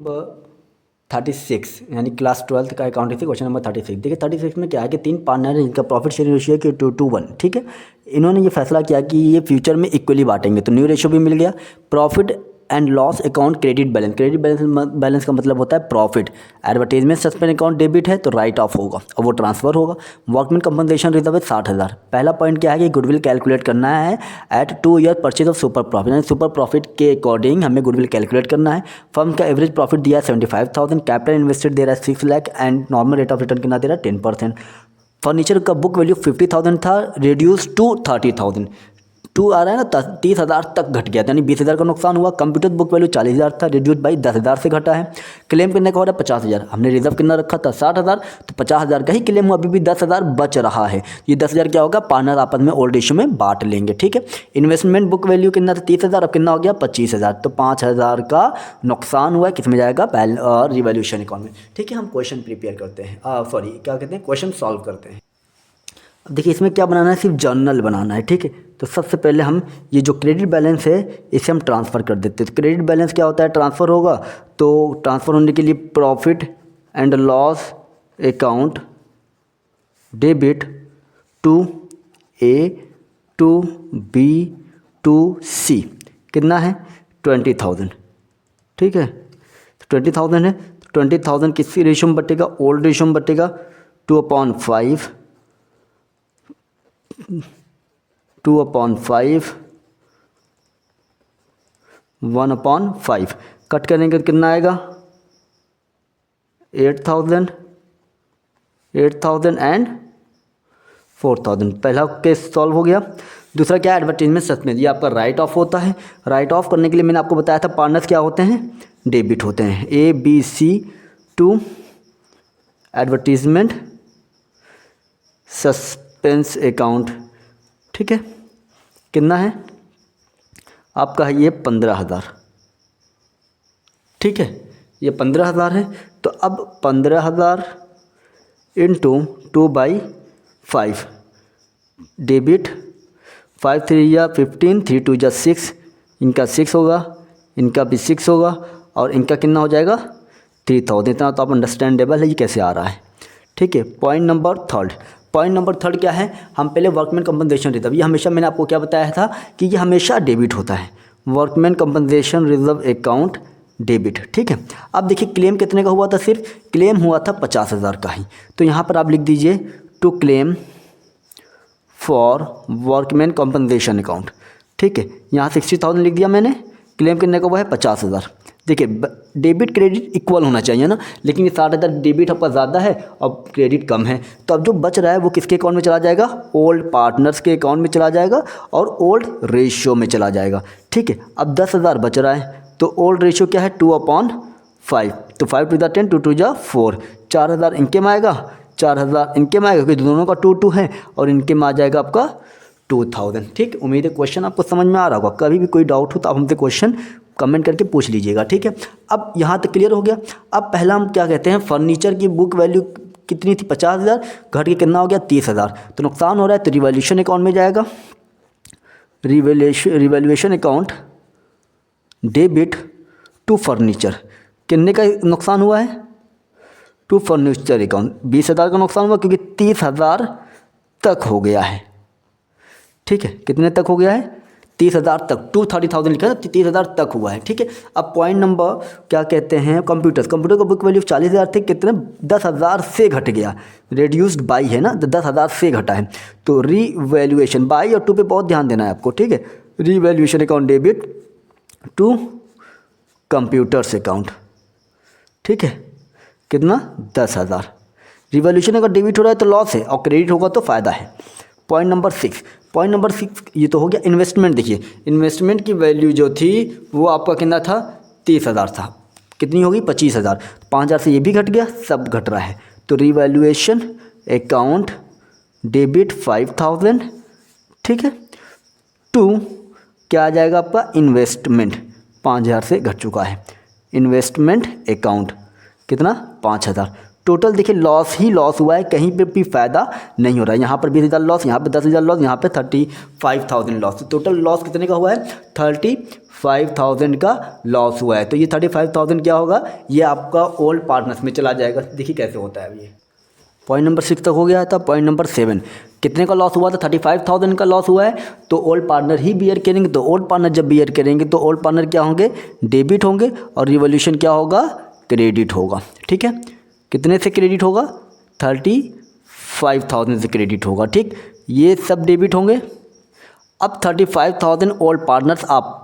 Number 36 यानी class 12th का accountancy question number 36। देखिए 36 में क्या है कि 3 पार्टनर हैं जिनका प्रॉफिट शेयरिंग रेशियो है कि 2:1। ठीक है, इन्होंने ये फैसला किया कि ये फ्यूचर में इक्वली बांटेंगे, तो न्यू रेशियो भी मिल गया। Profit and loss account credit balance, credit balance का मतलब होता है profit. Advertisement suspend account debit है तो राइट ऑफ होगा और वो ट्रांसफर होगा। वर्कमैन कंपनसेशन रिजर्व है 60,000। पहला पॉइंट क्या है कि गुडविल कैलकुलेट करना है at 2 year purchase of super profit, यानी सुपर प्रॉफिट के अकॉर्डिंग हमें गुडविल कैलकुलेट करना है। फर्म का एवरेज प्रॉफिट दिया है 75,000, कैपिटल इन्वेस्टेड दे रहा है 6 lakh and normal rate of return कितना दे रहा है 10%। फर्नीचर का बुक वैल्यू 50,000 था, रिड्यूस टू 30,000। 2 आ रहा है ना, 30,000 तक घट गया, यानी 20,000 का नुकसान हुआ। कंप्यूटर बुक वैल्यू 40,000 था, रिड्यूस बाई 10,000 से घटा है। क्लेम करने का हो रहा है 50,000, हमने रिजर्व कितना रखा था 60,000, तो 50,000 का ही क्लेम हुआ, अभी भी 10,000 बच रहा है। ये 10,000 क्या होगा, पार्टनर आपस में ओल्ड रेशियो में बांट लेंगे। ठीक है, इन्वेस्टमेंट बुक वैल्यू कितना था 30,000, अब कितना हो गया 25,000, तो 5,000 का नुकसान हुआ है, किस में जाएगा रिवैल्यूएशन अकाउंट में। ठीक है, हम क्वेश्चन प्रिपेयर करते हैं, सॉरी क्या कहते हैं, क्वेश्चन सॉल्व करते हैं। अब देखिए इसमें क्या बनाना है, सिर्फ जर्नल बनाना है। ठीक है, तो सबसे पहले हम ये जो क्रेडिट बैलेंस है इसे हम ट्रांसफ़र कर देते हैं। तो क्रेडिट बैलेंस क्या होता है, ट्रांसफ़र होगा, तो ट्रांसफ़र होने के लिए profit and loss account debit to A to B to C कितना है 20,000। ठीक है, तो 20,000 है, तो 20,000 किसी रेशियो में बटेगा, ओल्ड रेशियो में बटेगा 2/5, 2/5, 1/5 कट करेंगे तो कितना आएगा 8,000, 8,000 एंड 4,000। पहला केस सॉल्व हो गया। दूसरा क्या है, एडवर्टीजमेंट सस्पेंस, ये आपका राइट ऑफ होता है। राइट ऑफ करने के लिए मैंने आपको बताया था पार्टनर्स क्या होते हैं, डेबिट होते हैं, ABC to advertisement suspense account. ठीक है, कितना है आपका, है ये 15,000। ठीक है, ये 15,000 है, तो अब 15,000 इंटू 2/5 डेबिट, 5 3 या 15, 3 2 या 6, इनका 6 होगा, इनका भी 6 होगा, और इनका कितना हो जाएगा 3,000। इतना तो आप अंडरस्टैंडेबल है ये कैसे आ रहा है। ठीक है, पॉइंट नंबर थर्ड क्या है, हम पहले वर्कमैन कंपनसेशन रिजर्व, ये हमेशा मैंने आपको क्या बताया था कि ये हमेशा डेबिट होता है, workman compensation reserve account debit. ठीक है, अब देखिए क्लेम कितने का हुआ था, सिर्फ क्लेम हुआ था 50,000 का ही, तो यहाँ पर आप लिख दीजिए to claim for workman compensation account. ठीक है, यहाँ 60,000 लिख दिया मैंने, क्लेम करने का वो है 50,000। देखिए डेबिट क्रेडिट इक्वल होना चाहिए ना, लेकिन ये 60,000 डेबिट आपका ज़्यादा है और क्रेडिट कम है, तो अब जो बच रहा है वो किसके अकाउंट में चला जाएगा, ओल्ड पार्टनर्स के अकाउंट में चला जाएगा और ओल्ड रेशियो में चला जाएगा। ठीक है, अब 10,000 बच रहा है, तो ओल्ड रेशियो क्या है 2/5, तो 5 टू द 10, 2 2 जा 4, 4,000 इनके में आएगा, 4,000 इनके में आएगा, क्योंकि दोनों का 2 है, और इनके में आ जाएगा आपका 2,000। ठीक, उम्मीद है क्वेश्चन आपको समझ में आ रहा होगा। कभी भी कोई डाउट हो तो आप हमसे क्वेश्चन कमेंट करके पूछ लीजिएगा। ठीक है, अब यहाँ तक क्लियर हो गया। अब पहला हम क्या कहते हैं, फर्नीचर की बुक वैल्यू कितनी थी 50,000, घट के कितना हो गया 30,000, तो नुकसान हो रहा है, तो रिवैल्यूएशन अकाउंट में जाएगा, revaluation account debit to furniture. कितने का नुकसान हुआ है, टू फर्नीचर अकाउंट 20,000 का नुकसान हुआ, क्योंकि 30,000 तक हो गया है। ठीक है, कितने तक हो गया है 30,000 तक, 230,000 लिखा है, 30,000 तक हुआ है। ठीक है, अब पॉइंट नंबर क्या कहते हैं, कंप्यूटर का बुक वैल्यू 40,000 थे, कितने 10,000 से घट गया, रिड्यूस्ड बाई है ना, तो 10,000 से घटा है, तो रीवैल्यूएशन बाई और 2 पे बहुत ध्यान देना है आपको। ठीक है, revaluation account debit to computers account. ठीक है, कितना 10,000, रिवैल्यूएशन अगर डेबिट हो रहा है तो लॉस है, और क्रेडिट होगा तो फ़ायदा है। पॉइंट नंबर 6 ये तो हो गया इन्वेस्टमेंट। देखिए इन्वेस्टमेंट की वैल्यू जो थी वो आपका कितना था 30,000 था, कितनी होगी 25,000, 5,000 से ये भी घट गया, सब घट रहा है, तो रिवैल्यूएशन अकाउंट डेबिट 5,000। ठीक है, टू क्या आ जाएगा आपका इन्वेस्टमेंट, 5,000 से घट चुका है, इन्वेस्टमेंट अकाउंट कितना 5,000, टोटल देखिए लॉस ही लॉस हुआ है, कहीं पे भी फ़ायदा नहीं हो रहा है। यहाँ पर 20,000 लॉस, यहाँ पे 10,000 लॉस, यहाँ पे 35,000 लॉस। तो टोटल लॉस कितने का हुआ है? 35,000 का लॉस हुआ है। तो ये 35,000 क्या होगा? ये आपका ओल्ड पार्टनर्स में चला जाएगा। देखिए कैसे होता है। अब ये पॉइंट नंबर 6 तक हो गया था। पॉइंट नंबर 7 कितने का लॉस हुआ था? 35,000 का लॉस हुआ है। तो ओल्ड पार्टनर ही बियर करेंगे। तो ओल्ड पार्टनर जब बियर करेंगे तो ओल्ड पार्टनर क्या होंगे? डेबिट होंगे और रिवॉल्यूशन क्या होगा? क्रेडिट होगा। ठीक है, कितने से क्रेडिट होगा? 35,000 से क्रेडिट होगा। ठीक, ये सब डेबिट होंगे। अब 35,000 ओल्ड पार्टनर्स आप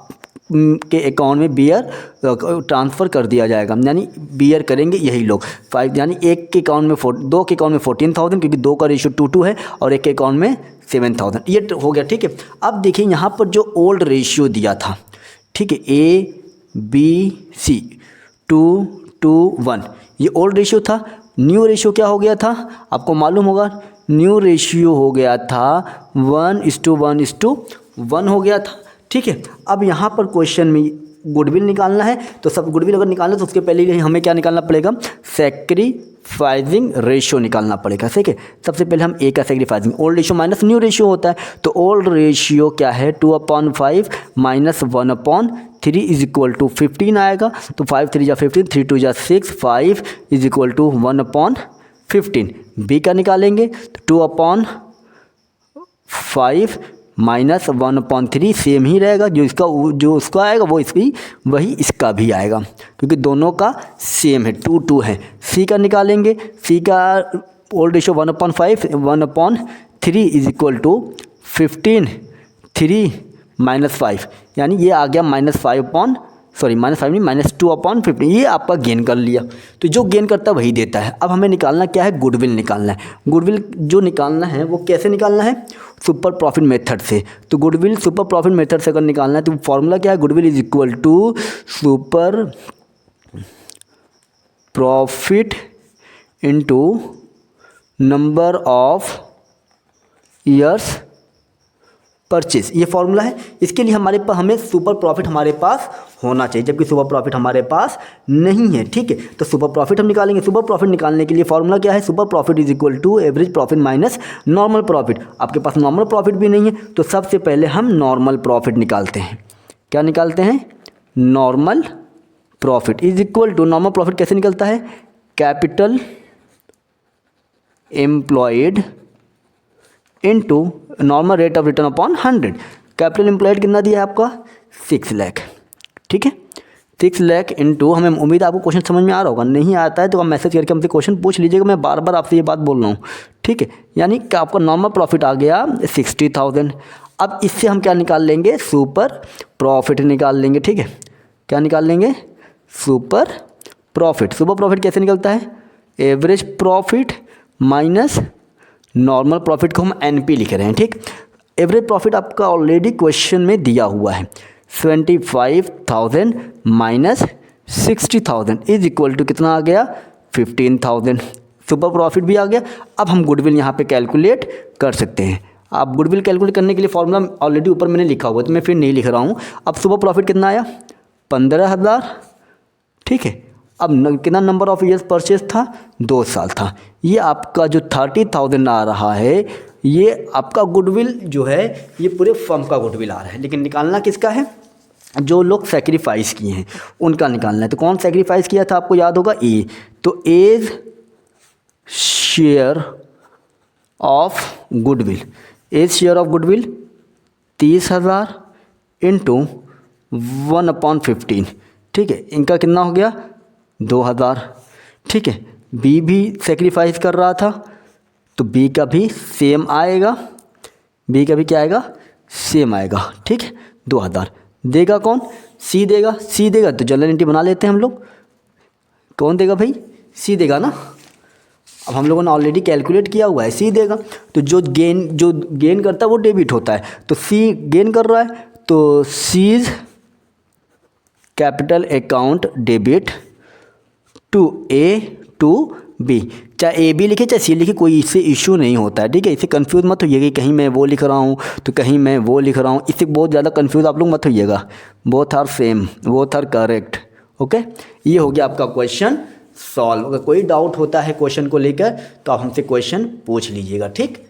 के अकाउंट में बियर ट्रांसफ़र कर दिया जाएगा, यानी बियर करेंगे यही लोग 5, यानी एक के अकाउंट में दो के अकाउंट में 14,000, क्योंकि दो का रेशियो 2:2 है, और एक के अकाउंट में 7,000। ये हो गया। ठीक है, अब देखिए यहाँ पर जो ओल्ड रेशियो दिया था, ठीक है, ABC 2:1, ये ओल्ड रेशियो था। न्यू रेशियो क्या हो गया था? आपको मालूम होगा, न्यू रेशियो हो गया था 1:1:1 हो गया था। ठीक है, अब यहाँ पर क्वेश्चन में गुडविल निकालना है। तो सब गुडविल अगर निकालना है तो उसके पहले हमें क्या निकालना पड़ेगा? सैक्रिफाइसिंग रेशियो निकालना पड़ेगा। ठीक है, सबसे पहले हम ए का sacrificing, old ratio minus new ratio होता है। तो ओल्ड रेशियो क्या है? 2/5 माइनस 1/3 इज इक्वल टू 15 आएगा। तो 5 3 जा 15, 3 2 जा 6, 5 इज इक्वल टू 1/15। बी का निकालेंगे तो 2/5 माइनस 1/3 सेम ही रहेगा। जो उसका आएगा वो इसकी, वही इसका भी आएगा, क्योंकि दोनों का सेम है, 2:2 है। सी का निकालेंगे। सी का old ratio 1/5, 1/3 is equal to 15, 3 minus 5, यानी ये आ गया -2/15। ये आपका गेन कर लिया। तो जो गेन करता है वही देता है। अब हमें निकालना क्या है? गुडविल निकालना है। गुडविल जो निकालना है वो कैसे निकालना है? सुपर प्रॉफिट मेथड से। तो गुडविल सुपर प्रॉफिट मेथड से अगर निकालना है तो फॉर्मूला क्या है? Goodwill is equal to super profit into number of years purchase, ये फॉर्मूला है। इसके लिए हमें सुपर प्रॉफिट हमारे पास होना चाहिए, जबकि सुपर प्रॉफिट हमारे पास नहीं है। ठीक है, तो सुपर प्रॉफिट हम निकालेंगे। सुपर प्रॉफिट निकालने के लिए फॉर्मूला क्या है? Super profit is equal to average profit minus normal profit. आपके पास नॉर्मल प्रॉफिट भी नहीं है, तो सबसे पहले हम नॉर्मल प्रॉफिट निकालते हैं। क्या निकालते हैं? Normal profit is equal to, normal profit कैसे निकलता है? Capital employed into normal rate of return upon 100। Capital employed कितना दिया है आपका? 6 लाख। ठीक है, 6 लाख इनटू, हमें उम्मीद है आपको क्वेश्चन समझ में आ रहा होगा। नहीं आता है तो आप मैसेज करके हमसे क्वेश्चन पूछ लीजिएगा। मैं बार बार आपसे ये बात बोल रहा हूँ। ठीक है, यानी कि आपका नॉर्मल प्रॉफिट आ गया 60,000। अब इससे हम क्या निकाल लेंगे? सुपर प्रॉफिट निकाल लेंगे। ठीक है, क्या निकाल लेंगे? Super profit. सुपर प्रॉफिट कैसे निकलता है? Average profit minus normal profit को हम NP लिख रहे हैं। ठीक, एवरेज प्रॉफिट आपका ऑलरेडी क्वेश्चन में दिया हुआ है, 25,000 माइनस 60,000 इज इक्वल टू कितना आ गया? 15,000। सुपर प्रॉफिट भी आ गया। अब हम गुडविल यहाँ पे कैलकुलेट कर सकते हैं। आप गुडविल कैलकुलेट करने के लिए फॉर्मूला ऑलरेडी ऊपर मैंने लिखा हुआ है, तो मैं फिर नहीं लिख रहा हूँ। अब सुपर प्रॉफिट कितना आया? 15,000। ठीक है, अब कितना नंबर ऑफ ईयर्स परचेज था? 2 साल था। ये आपका जो 30,000 आ रहा है, ये आपका गुडविल जो है, ये पूरे फर्म का गुडविल आ रहा है। लेकिन निकालना किसका है? जो लोग सेक्रीफाइस किए हैं उनका निकालना है। तो कौन सेक्रीफाइस किया था? आपको याद होगा, ए। तो as share of goodwill, as share of goodwill 30,000 into 1/15। ठीक है, इनका कितना हो गया? 2,000। ठीक है, बी भी सेक्रीफाइस कर रहा था, तो बी का भी सेम आएगा। बी का भी क्या आएगा? सेम आएगा। ठीक है, 2,000 देगा कौन? सी देगा। सी देगा तो जनरल एंट्री बना लेते हैं हम लोग। कौन देगा भाई? सी देगा ना। अब हम लोगों ने ऑलरेडी कैलकुलेट किया हुआ है, सी देगा। तो जो गेन करता है वो डेबिट होता है, तो सी गेन कर रहा है, तो C's capital account debit to A to B. चाहे ए बी लिखे चाहे सी लिखे, कोई इससे इशू नहीं होता है। ठीक है, इससे कंफ्यूज मत होइएगा, कहीं मैं वो लिख रहा हूँ तो कहीं मैं वो लिख रहा हूँ, इससे बहुत ज़्यादा कंफ्यूज आप लोग मत होइएगा। Both are same, both are correct. Okay, ये हो गया आपका क्वेश्चन सॉल्व। अगर कोई डाउट होता है क्वेश्चन को लेकर तो आप हमसे क्वेश्चन पूछ लीजिएगा, ठीक।